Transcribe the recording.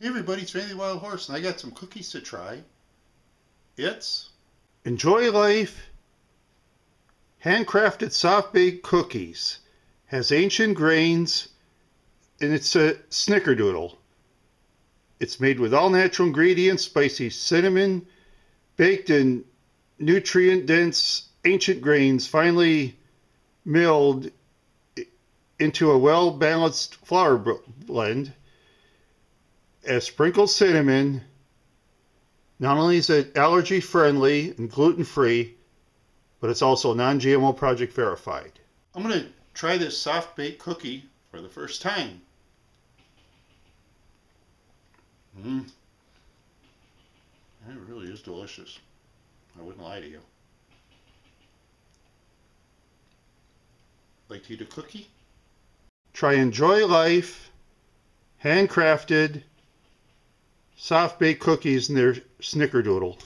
Hey everybody, it's Randy Wild Horse, and I got some cookies to try. It's Enjoy Life handcrafted soft-baked cookies. Has ancient grains, and it's a snickerdoodle. It's made with all natural ingredients, spicy cinnamon, baked in nutrient-dense ancient grains, finely milled into a well-balanced flour blend. As sprinkled cinnamon. Not only is it allergy friendly and gluten free, but it's also non-GMO project verified. I'm going to try this soft baked cookie for the first time. It really is delicious. I wouldn't lie to you. Like to eat a cookie? Try Enjoy Life handcrafted soft baked cookies in their snickerdoodle.